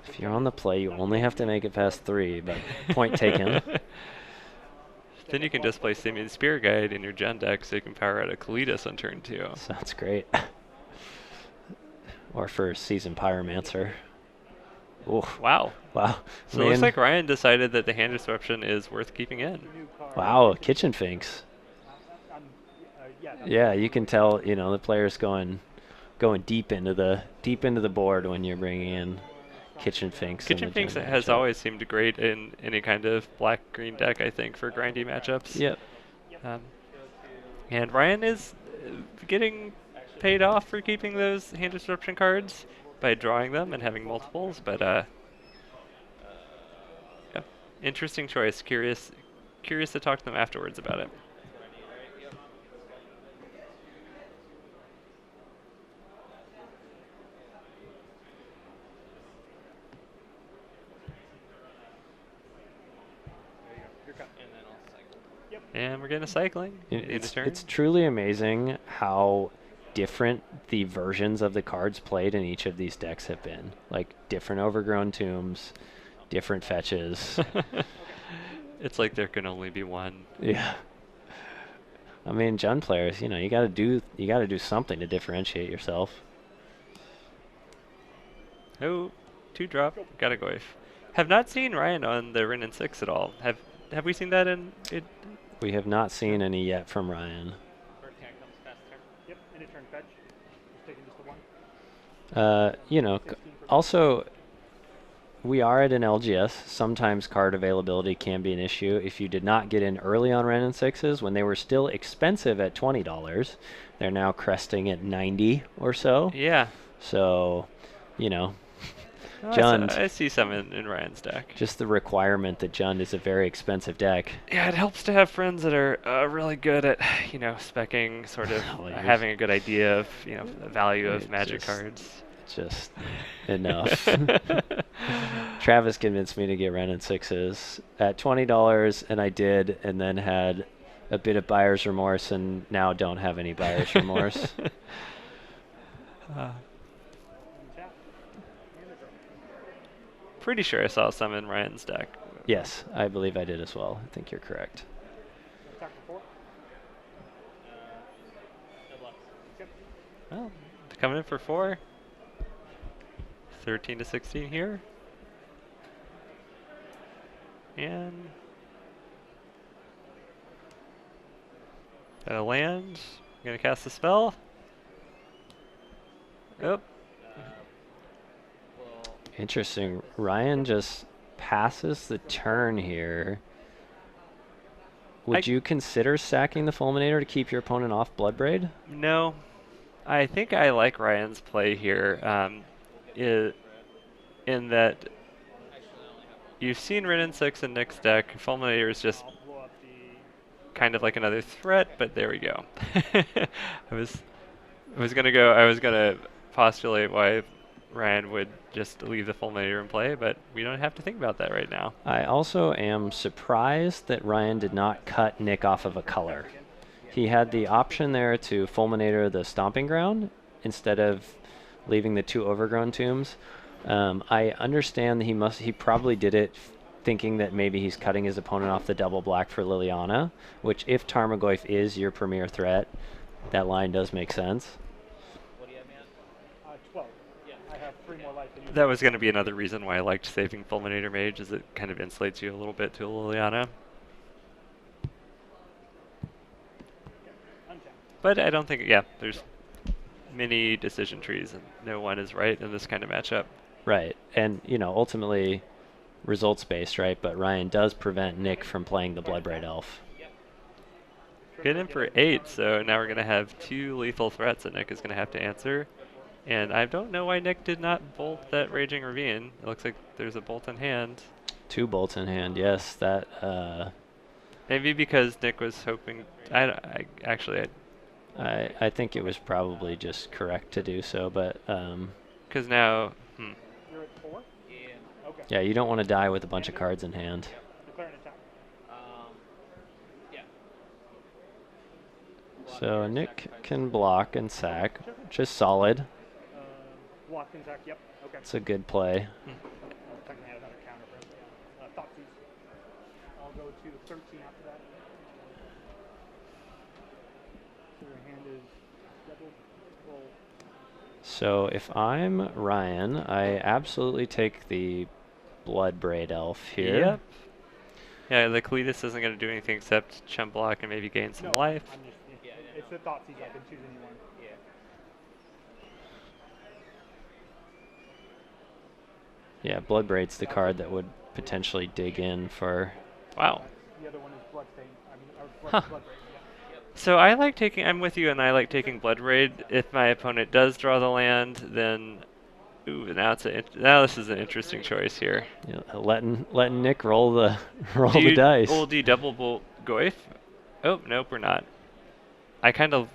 Speaker 2: If you're on the play, you only have to make it past 3, but point taken.
Speaker 1: then you can just play Simeon Spirit Guide in your Gen deck so you can power out a Kalidas on turn 2.
Speaker 2: Sounds great. Or for Season Pyromancer. Oof.
Speaker 1: Wow.
Speaker 2: Wow.
Speaker 1: So it looks like Ryan decided that the hand disruption is worth keeping in.
Speaker 2: Wow, Kitchen Finks. Yeah, you can tell, the player's going deep into the board when you're bringing in Kitchen Finks.
Speaker 1: Kitchen Finks has always seemed great in any kind of black-green deck, I think, for grindy matchups.
Speaker 2: Yep.
Speaker 1: And Ryan is getting paid off for keeping those hand disruption cards by drawing them and having multiples, but yeah, interesting choice. Curious to talk to them afterwards about it. And we're getting a cycling.
Speaker 2: It's truly amazing how different the versions of the cards played in each of these decks have been. Like different Overgrown Tombs, different fetches.
Speaker 1: It's like there can only be one.
Speaker 2: Yeah. I mean, Jund players, you gotta do something to differentiate yourself.
Speaker 1: Oh, 2-drop, gotta go. Have not seen Ryan on the Rin and 6 at all. Have we seen that in it?
Speaker 2: We have not seen any yet from Ryan.
Speaker 3: Yep, and it turn fetch. Just taking just the one.
Speaker 2: Also, we are at an LGS. Sometimes card availability can be an issue. If you did not get in early on Ren and 6s, when they were still expensive at $20, they're now cresting at $90 or so.
Speaker 1: Yeah.
Speaker 2: So,
Speaker 1: Oh,
Speaker 2: Jund.
Speaker 1: I see some in Ryan's deck.
Speaker 2: Just the requirement that Jund is a very expensive deck.
Speaker 1: Yeah, it helps to have friends that are really good at, speccing, sort of having a good idea of, the value of Magic cards.
Speaker 2: Just enough. Travis convinced me to get Ren and 6s at $20, and I did, and then had a bit of buyer's remorse, and now don't have any buyer's remorse.
Speaker 1: Pretty sure I saw some in Ryan's deck.
Speaker 2: Yes, I believe I did as well. I think you're correct.
Speaker 1: Well, coming in for 4. 13 to 16 here. And got a land. I'm gonna cast the spell. Yep.
Speaker 2: Interesting. Ryan just passes the turn here. Would you consider sacking the Fulminator to keep your opponent off Bloodbraid?
Speaker 1: No. I think I like Ryan's play here, in that you've seen Rin and 6 in Nick's deck. Fulminator is just kind of like another threat, but there we go. I was gonna postulate why Ryan would just leave the Fulminator in play, but we don't have to think about that right now.
Speaker 2: I also am surprised that Ryan did not cut Nick off of a color. He had the option there to Fulminator the Stomping Ground instead of leaving the 2 Overgrown Tombs. I understand that he probably did it thinking that maybe he's cutting his opponent off the double black for Liliana, which if Tarmogoyf is your premier threat, that line does make sense.
Speaker 3: 12. Yeah, I have 3 more life than you.
Speaker 1: That was going to be another reason why I liked saving Fulminator Mage, is it kind of insulates you a little bit to Liliana. But I don't think, there's many decision trees, and no one is right in this kind of matchup.
Speaker 2: Right, and ultimately results-based, right? But Ryan does prevent Nick from playing the Bloodbraid Elf.
Speaker 1: Get in for 8, so now we're going to have 2 lethal threats that Nick is going to have to answer. And I don't know why Nick did not bolt that Raging Ravine. It looks like there's a bolt in hand.
Speaker 2: 2 bolts in hand, yes. That
Speaker 1: maybe because Nick was hoping. I
Speaker 2: I think it was probably just correct to do so, but
Speaker 1: Because now,
Speaker 3: You're at 4?
Speaker 4: Yeah.
Speaker 3: Okay.
Speaker 2: yeah, you don't want to die with a bunch of cards in hand.
Speaker 3: Declare an attack.
Speaker 4: Yeah.
Speaker 2: So Nick can block and sack, which is solid.
Speaker 3: Block and attack, yep. Okay.
Speaker 2: It's a good play.
Speaker 3: Technically, I had another counter for him. Thoughtseize. I'll go to 13 after that. So your hand is double roll.
Speaker 2: So if I'm Ryan, I absolutely take the Bloodbraid Elf here.
Speaker 1: yep. Yeah, the Cletus isn't going to do anything except chump block and maybe gain some
Speaker 3: No,
Speaker 1: life.
Speaker 3: I'm just,
Speaker 4: Yeah,
Speaker 3: it's the Thoughtseize. I can choose anyone.
Speaker 4: Yeah.
Speaker 2: Yeah, Bloodbraid's the card that would potentially dig in for.
Speaker 1: Wow.
Speaker 3: The other one is Bloodstain. I mean, or
Speaker 1: Huh.
Speaker 3: Bloodbraid, yeah.
Speaker 1: So I like taking, I'm with you, and I like taking Blood Raid. If my opponent does draw the land, then, ooh, now now this is an interesting choice here.
Speaker 2: You know, letting Nick roll the roll
Speaker 1: Do
Speaker 2: the
Speaker 1: you-
Speaker 2: dice.
Speaker 1: Oh, do you double bolt Goyf? Oh, nope, we're not. I kind of,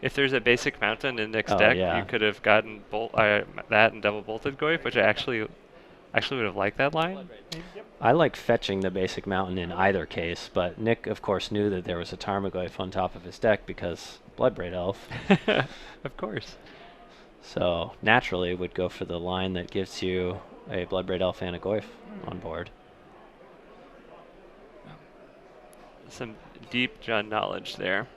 Speaker 1: if there's a basic mountain in Nick's
Speaker 2: Oh,
Speaker 1: deck,
Speaker 2: yeah.
Speaker 1: you could have gotten that and double bolted Goyf, which I actually would have liked that line.
Speaker 2: I like fetching the basic mountain in either case, but Nick, of course, knew that there was a Tarmogoyf on top of his deck because Bloodbraid Elf.
Speaker 1: Of course.
Speaker 2: So naturally would go for the line that gives you a Bloodbraid Elf and a Goyf on board.
Speaker 1: Some deep John knowledge there.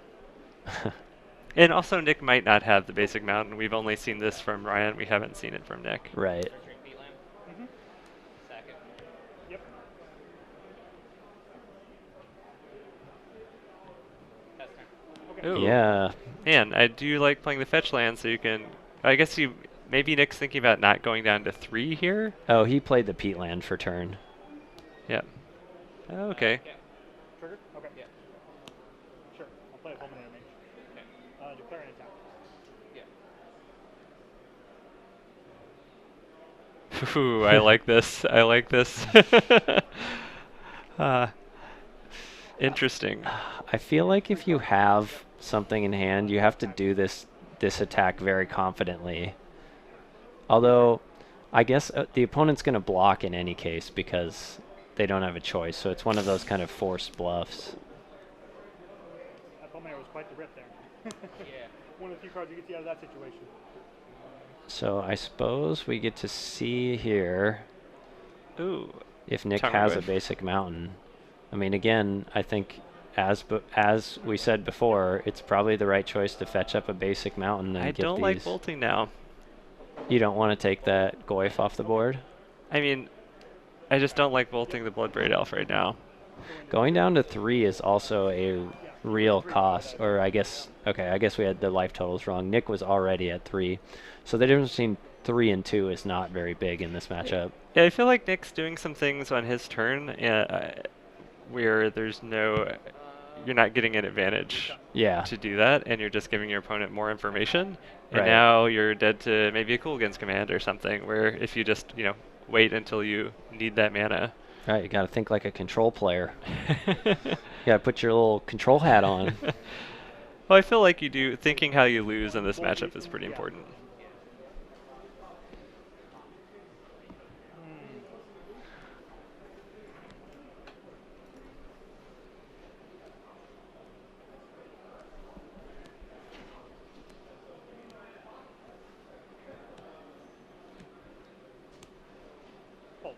Speaker 1: And also, Nick might not have the basic mountain. We've only seen this from Ryan. We haven't seen it from Nick.
Speaker 2: Right.
Speaker 4: Nurturing Peatland.
Speaker 3: Mm-hmm.
Speaker 4: Sack it.
Speaker 3: Yep.
Speaker 4: Pass turn.
Speaker 3: Okay.
Speaker 1: Ooh.
Speaker 2: Yeah.
Speaker 1: And I do like playing the fetch land, so you can. I guess maybe Nick's thinking about not going down to 3 here.
Speaker 2: Oh, he played the Peatland for turn.
Speaker 1: Yeah. Okay.
Speaker 4: Yeah.
Speaker 3: Trigger? Okay.
Speaker 4: Yeah.
Speaker 3: Sure. I'll play a Fulminator Mage.
Speaker 4: Okay.
Speaker 3: Declare an attack.
Speaker 4: Yeah.
Speaker 1: Ooh, I like this. I like this. Interesting.
Speaker 2: I feel like if you have something in hand, you have to do this attack very confidently. Although, I guess the opponent's going to block in any case because they don't have a choice. So it's one of those kind of forced bluffs.
Speaker 3: That Fulminator was quite the rip there.
Speaker 4: Yeah.
Speaker 3: One of the few cards you get to see out of that situation.
Speaker 2: So I suppose we get to see here
Speaker 1: Ooh.
Speaker 2: if Nick
Speaker 1: Tarmogoyf.
Speaker 2: has a basic mountain. I mean, again, I think as we said before, it's probably the right choice to fetch up a basic mountain and
Speaker 1: I
Speaker 2: get
Speaker 1: don't
Speaker 2: these.
Speaker 1: like bolting now.
Speaker 2: You don't want to take that Goyf off the board?
Speaker 1: I mean, I just don't like bolting the Bloodbraid Elf right now.
Speaker 2: Going down to 3 is also a real cost, or I guess we had the life totals wrong. Nick was already at 3, so the difference between 3 and 2 is not very big in this matchup.
Speaker 1: Yeah, I feel like Nick's doing some things on his turn where there's you're not getting an advantage
Speaker 2: Yeah,
Speaker 1: to do that, and you're just giving your opponent more information. And
Speaker 2: Right.
Speaker 1: now you're dead to maybe a Coolgan's Command or something, where if you just, wait until you need that mana.
Speaker 2: right. You got to think like a control player. You got to put your little control hat on.
Speaker 1: Well, I feel like thinking how you lose in this matchup is pretty important.
Speaker 3: Pulse.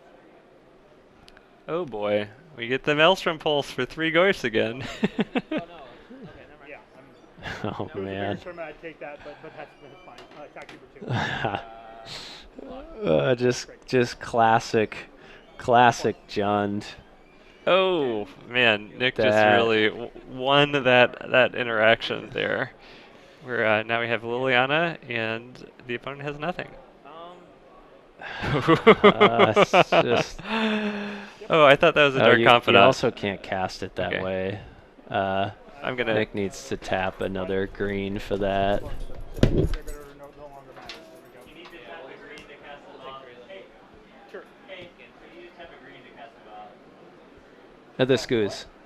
Speaker 1: Oh boy, we get the Maelstrom Pulse for 3 Goyfs again.
Speaker 4: Oh no. Okay, never mind.
Speaker 3: Yeah.
Speaker 2: Oh
Speaker 3: That was a
Speaker 2: man.
Speaker 3: bigger tournament. I'd take that, but that's fine. Attack you for 2.
Speaker 2: Just classic Jund.
Speaker 1: Oh man, Nick just
Speaker 2: That-
Speaker 1: really won that interaction there. Where now we have Liliana and the opponent has nothing.
Speaker 2: It's just-
Speaker 1: Oh, I thought that was a Dark
Speaker 2: you
Speaker 1: Confidant.
Speaker 2: also can't cast it that
Speaker 1: Okay.
Speaker 2: way.
Speaker 1: I'm gonna.
Speaker 2: Nick needs to tap another green for that.
Speaker 3: Trigger no longer matters. There we go.
Speaker 1: need to tap a green to cast a bomb. Hey,
Speaker 3: Sure.
Speaker 1: hey, you need to tap a green to cast a bomb.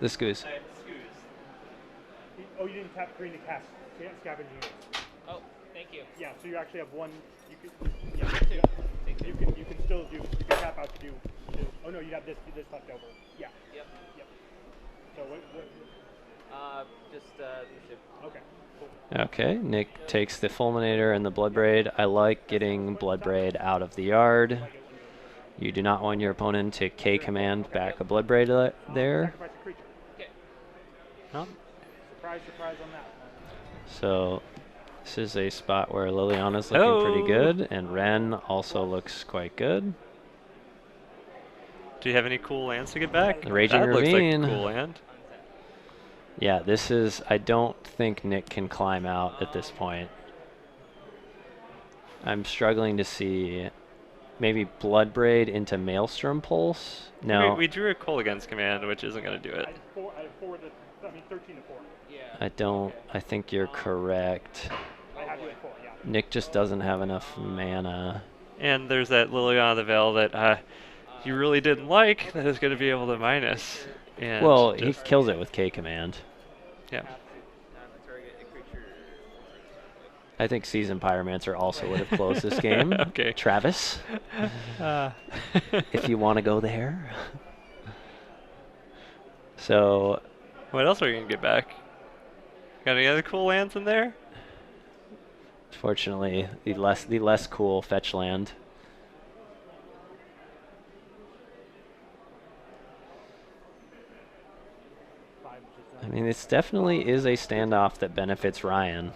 Speaker 2: The Scoos.
Speaker 3: Oh, Oh, you didn't tap green to cast scavenging units.
Speaker 4: Oh, thank you.
Speaker 3: Yeah, so you actually have one. You could. Yeah,
Speaker 4: Take two. Take two.
Speaker 3: you can still do. You can tap out to do. Oh no, you have this left over. Yeah.
Speaker 4: Yep.
Speaker 3: Yep. So what?
Speaker 4: Just leadership.
Speaker 3: Okay. Cool.
Speaker 2: Okay, Nick takes the Fulminator and the Bloodbraid. I like getting Bloodbraid out of the yard. You do not want your opponent to K-command back a Bloodbraid there.
Speaker 3: Sacrifice a creature.
Speaker 4: Okay.
Speaker 2: Oh.
Speaker 3: Surprise, surprise on that.
Speaker 2: So this is a spot where Liliana's looking pretty
Speaker 1: Oh.
Speaker 2: good, and Ren also looks quite good.
Speaker 1: Do you have any cool lands to get back?
Speaker 2: The Raging
Speaker 1: that looks like
Speaker 2: Ravine.
Speaker 1: a cool land.
Speaker 2: Yeah, this is, I don't think Nick can climb out at this point. I'm struggling to see maybe Bloodbraid into Maelstrom Pulse. No,
Speaker 1: We drew a Kolaghan's command, which isn't going to do it.
Speaker 3: I had 13 to 4.
Speaker 4: Yeah.
Speaker 2: I don't, I think you're correct.
Speaker 3: I have you at 4. Yeah.
Speaker 2: Nick just doesn't have enough mana.
Speaker 1: And there's that Liliana the Veil that you really didn't like that is going to be able to minus. And
Speaker 2: Well, he
Speaker 1: just-
Speaker 2: kills it with K-command.
Speaker 1: yeah.
Speaker 4: Target a creature.
Speaker 2: I think Seasoned Pyromancer also would have closed this game.
Speaker 1: Okay.
Speaker 2: Travis,
Speaker 1: Uh,
Speaker 2: if you want to go there. So,
Speaker 1: what else are we going to get back? Got any other cool lands in there?
Speaker 2: fortunately, the less cool fetch land. I mean, this definitely is a standoff that benefits Ryan.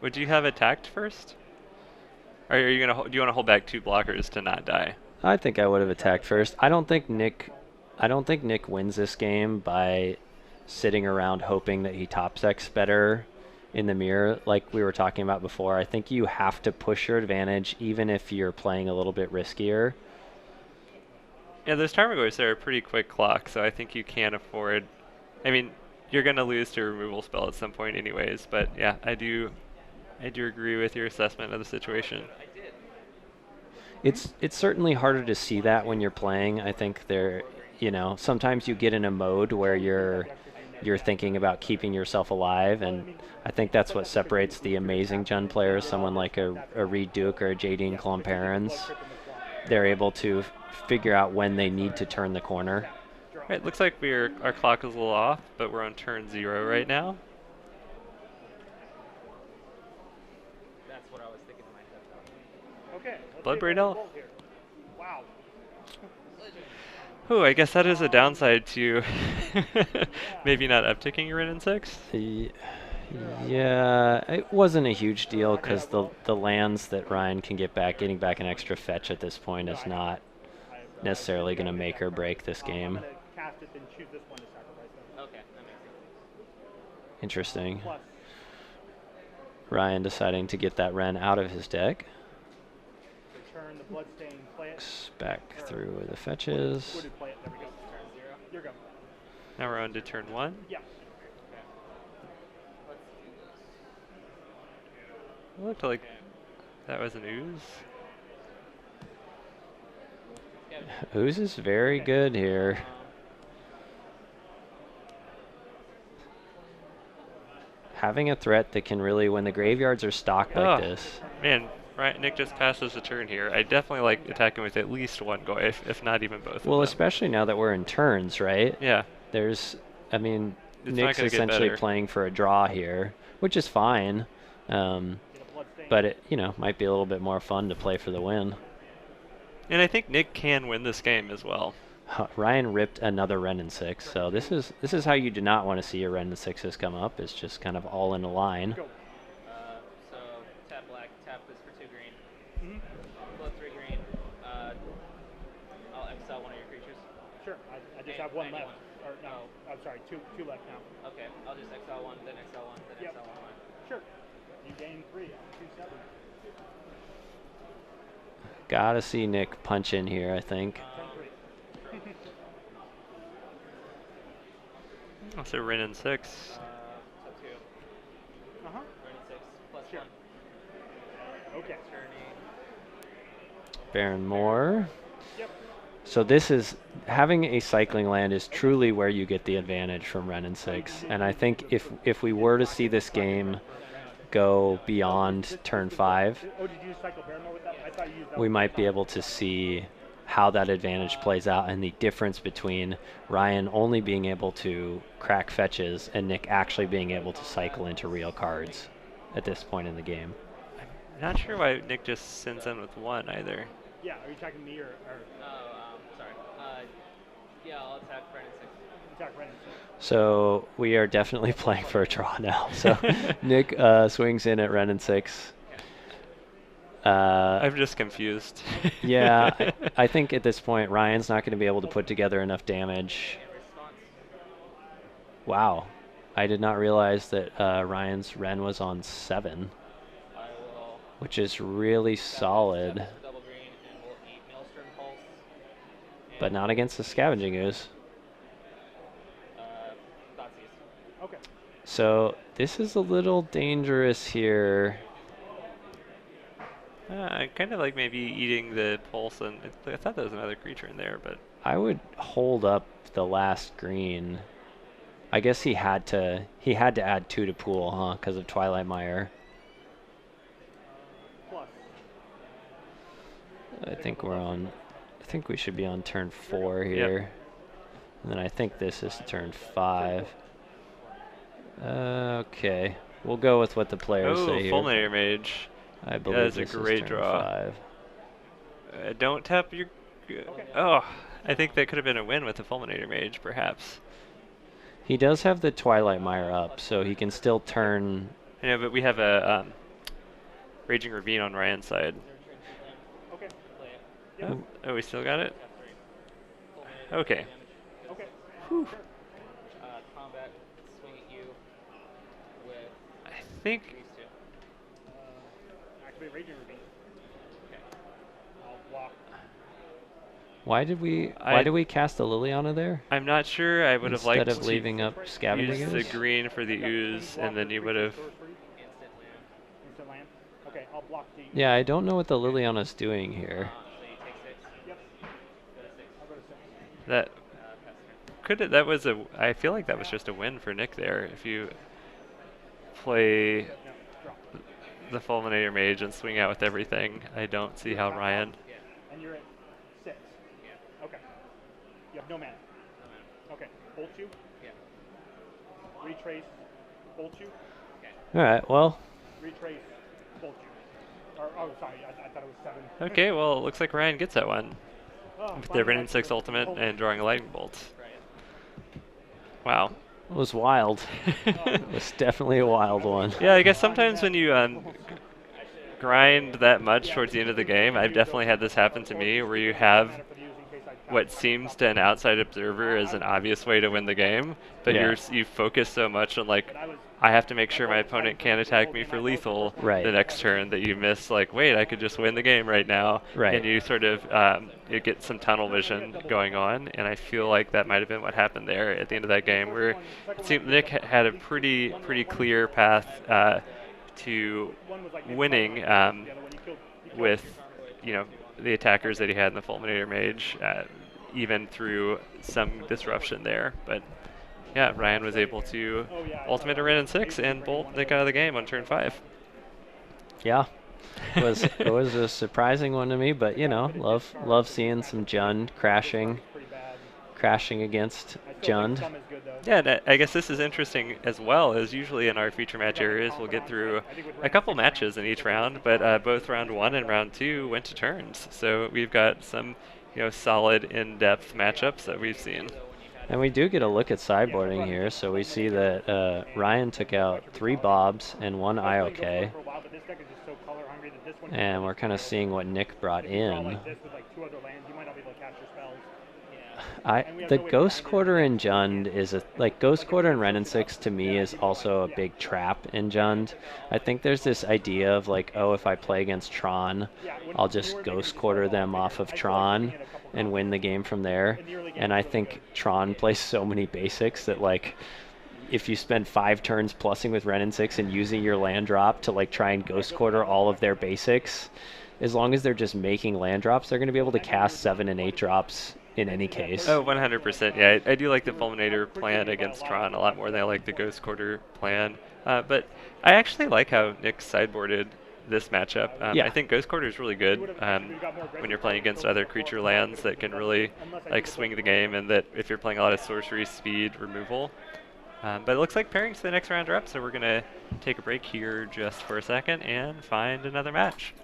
Speaker 1: Would you have attacked first? Or are you gonna do you want to hold back 2 blockers to not die?
Speaker 2: I think I would have attacked first. I don't think Nick wins this game by sitting around hoping that he top decks better in the mirror like we were talking about before. I think you have to push your advantage even if you're playing a little bit riskier.
Speaker 1: Yeah, those Tarmogoyfs are a pretty quick clock, so I think you can afford. I mean, you're gonna lose to a removal spell at some point, anyways. But yeah, I do agree with your assessment of the situation.
Speaker 2: It's certainly harder to see that when you're playing. I think sometimes you get in a mode where you're thinking about keeping yourself alive, and I think that's what separates the amazing Jund players, someone like a Reed Duke or a Jadine Clomparens. They're able to figure out when they need to turn the corner.
Speaker 1: Right, looks like our clock is a little off, but we're on turn 0 right now.
Speaker 4: That's what I was thinking to myself.
Speaker 3: Okay. let's
Speaker 1: Bloodbraid
Speaker 3: take a
Speaker 1: Elf.
Speaker 3: roll here. Wow.
Speaker 1: Ooh, I guess that is a downside to maybe not upticking your Ren in 6.
Speaker 2: Yeah, it wasn't a huge deal because the lands that Ryan can get back, getting back an extra fetch at this point is not necessarily going to make or break this game.
Speaker 3: I'm going to cast it, then choose this one to sacrifice them.
Speaker 4: Okay, that makes sense.
Speaker 2: Interesting.
Speaker 3: Plus,
Speaker 2: Ryan deciding to get that Ren out of his deck.
Speaker 3: return the bloodstain, play it.
Speaker 2: Back through the fetches.
Speaker 3: Wooded, play it. There we go.
Speaker 4: Turn 0.
Speaker 3: Your go.
Speaker 1: Now we're on to turn 1.
Speaker 3: Yeah.
Speaker 4: Let's do this.
Speaker 1: It looked like that was an ooze.
Speaker 2: Ooze is very good here. Having a threat that can really, when the graveyards are stocked like
Speaker 1: Oh.
Speaker 2: this.
Speaker 1: Man, right, Nick just passes the turn here. I definitely like attacking with at least one Goyf, if not even both
Speaker 2: Well,
Speaker 1: of them.
Speaker 2: especially now that we're in turns, right?
Speaker 1: Yeah,
Speaker 2: There's, I mean,
Speaker 1: It's not
Speaker 2: Nick's
Speaker 1: gonna get
Speaker 2: essentially
Speaker 1: better.
Speaker 2: playing for a draw here, which is fine.
Speaker 3: Get a bloodstain.
Speaker 2: But it, might be a little bit more fun to play for the win.
Speaker 1: and I think Nick can win this game as well.
Speaker 2: Ryan ripped another Ren in 6, so this is how you do not want to see your Ren in 6s come up. It's just kind of all in a line.
Speaker 3: Go.
Speaker 4: So tap black, tap this for 2 green.
Speaker 3: Mhm.
Speaker 4: Blood 3 green. I'll exile one of your creatures.
Speaker 3: Sure. I just
Speaker 4: Any-
Speaker 3: have one
Speaker 4: anyone.
Speaker 3: left. Or no, I'm sorry, two left now.
Speaker 4: Okay, I'll just exile one, then exile one, then
Speaker 3: Yep.
Speaker 4: exile one.
Speaker 3: Sure. You gain 3 on 2/7.
Speaker 2: Gotta see Nick punch in here, I think.
Speaker 3: 10-3.
Speaker 1: Also, Ren in 6.
Speaker 4: So 2.
Speaker 3: Uh-huh.
Speaker 4: Burning 6 plus
Speaker 3: Sure.
Speaker 4: 1.
Speaker 3: Okay.
Speaker 4: Turning.
Speaker 2: Baron Moore.
Speaker 3: Yep.
Speaker 2: So this is having a cycling land is truly where you get the advantage from Ren and 6. And I think if we were to see this game go beyond turn 5,
Speaker 3: Oh, did you use cycle paramount with that? I thought you used that
Speaker 2: we
Speaker 3: with
Speaker 2: might be
Speaker 3: Tom.
Speaker 2: able to see how that advantage plays out and the difference between Ryan only being able to crack fetches and Nick actually being able to cycle into real cards at this point in the game.
Speaker 1: I'm not sure why Nick just sends in with 1 either.
Speaker 3: Yeah, are you attacking me or
Speaker 4: Sorry. Yeah, I'll attack Brennan 6.
Speaker 3: attack Brennan?
Speaker 2: So we are definitely playing for a draw now. So Nick swings in at Ren and 6.
Speaker 1: I'm just confused.
Speaker 2: Yeah, I think at this point Ryan's not going to be able to put together enough damage. Wow, I did not realize that Ryan's Ren was on 7,
Speaker 4: I will
Speaker 2: which is really solid,
Speaker 4: double green and we'll eat Maelstrom Pulse.
Speaker 2: but not against the Scavenging Ooze.
Speaker 4: Thoughtseize.
Speaker 3: Okay.
Speaker 2: So this is a little dangerous here.
Speaker 1: I kind of like maybe eating the pulse, and I thought there was another creature in there, but
Speaker 2: I would hold up the last green. I guess he had to add 2 to pool, huh, because of Twilight Mire.
Speaker 3: Plus.
Speaker 2: I think we should be on turn 4 here. And then I think this is turn 5. Okay. We'll go with what the players
Speaker 1: oh,
Speaker 2: say here.
Speaker 1: Fulminator Mage.
Speaker 2: I believe
Speaker 1: That is a
Speaker 2: this
Speaker 1: great
Speaker 2: is turn
Speaker 1: draw.
Speaker 2: 5.
Speaker 1: Don't tap your. Oh, I think that could have been a win with the Fulminator Mage, perhaps.
Speaker 2: He does have the Twilight Mire up, so he can still turn.
Speaker 1: I know, but we have a Raging Ravine on Ryan's side.
Speaker 3: Okay.
Speaker 1: Oh, we still got it? Okay.
Speaker 3: Okay.
Speaker 4: Combat, swing at you with
Speaker 1: I think
Speaker 4: these 2.
Speaker 3: Activate Raging Ravine. I'll block.
Speaker 2: Why did we cast a Liliana there?
Speaker 1: I'm not sure. I would have liked
Speaker 2: Instead of
Speaker 1: to
Speaker 2: leaving up Scavenging
Speaker 1: use the
Speaker 2: Ooze?
Speaker 1: green for the ooze, and then you would have.
Speaker 3: Instant land. Okay, I'll block the.
Speaker 2: Yeah, I don't know what the Liliana's doing here.
Speaker 4: So you take 6.
Speaker 3: Yep.
Speaker 4: Go to 6.
Speaker 3: I'll go to 6.
Speaker 1: That
Speaker 4: Pass turn.
Speaker 1: that was a. I feel like that was just a win for Nick there. If you play
Speaker 3: No, drop.
Speaker 1: the Fulminator Mage and swing out with everything, I don't see how Ryan.
Speaker 4: Yeah.
Speaker 3: And you're at 6.
Speaker 4: Yeah.
Speaker 3: Okay. You have no mana.
Speaker 4: No matter.
Speaker 3: Okay. Bolt you.
Speaker 4: Yeah.
Speaker 3: Retrace. Bolt you.
Speaker 2: All right, well,
Speaker 3: Retrace. Bolt you. Or, oh, sorry. I thought it was 7.
Speaker 1: Okay, well, it looks like Ryan gets that one.
Speaker 3: Oh,
Speaker 1: With the
Speaker 3: finally
Speaker 1: Ren
Speaker 3: I
Speaker 1: 6
Speaker 3: can-
Speaker 1: ultimate
Speaker 3: Bolt.
Speaker 1: and drawing a lightning bolt.
Speaker 4: Right.
Speaker 1: Wow.
Speaker 2: it was wild. It was definitely a wild one.
Speaker 1: Yeah, I guess sometimes when you grind that much towards the end of the game, I've definitely had this happen to me, where you have what seems to an outside observer as an obvious way to win the game, but
Speaker 2: Yeah.
Speaker 1: you focus so much on like, I have to make sure my opponent can't attack me for lethal
Speaker 2: Right.
Speaker 1: the next turn, that you miss like, wait, I could just win the game right now.
Speaker 2: Right.
Speaker 1: And you sort of you get some tunnel vision going on, and I feel like that might have been what happened there at the end of that game, where it seemed Nick had a pretty clear path to winning with the attackers that he had in the Fulminator Mage, even through some disruption there. But yeah, Ryan was able to ultimate a Ren and 6 and bolt Nick out of the game on turn 5.
Speaker 2: Yeah, it was a surprising one to me, but love seeing some Jund crashing against Jund.
Speaker 1: Yeah, and I guess this is interesting as well, as usually in our feature match areas, we'll get through a couple matches in each round, but both round 1 and round 2 went to turns. So we've got some solid in-depth matchups that we've seen.
Speaker 2: And we do get a look at sideboarding here, so we see that Ryan took out 3 Bobs and 1 IOK, and we're kind of seeing what Nick brought in. The Ghost Quarter in Jund is Ghost Quarter in Ren and 6 to me is also a big trap in Jund. I think there's this idea of like, oh, if I play against Tron, I'll just Ghost Quarter them off of Tron and win the game from there. And I think Tron plays so many basics that like, if you spend 5 turns plussing with Ren and 6 and using your land drop to like try and Ghost Quarter all of their basics, as long as they're just making land drops, they're going to be able to cast 7 and 8 drops in any case.
Speaker 1: Oh, 100%. Yeah, I do like the Fulminator plan against Tron a lot more than I like the Ghost Quarter plan. But I actually like how Nick sideboarded this matchup.
Speaker 2: Yeah.
Speaker 1: I think Ghost Quarter is really good when you're playing against other creature lands that can really like swing the game, and that if you're playing a lot of sorcery, speed, removal. But it looks like pairings to the next round are up, so we're going to take a break here just for a second and find another match.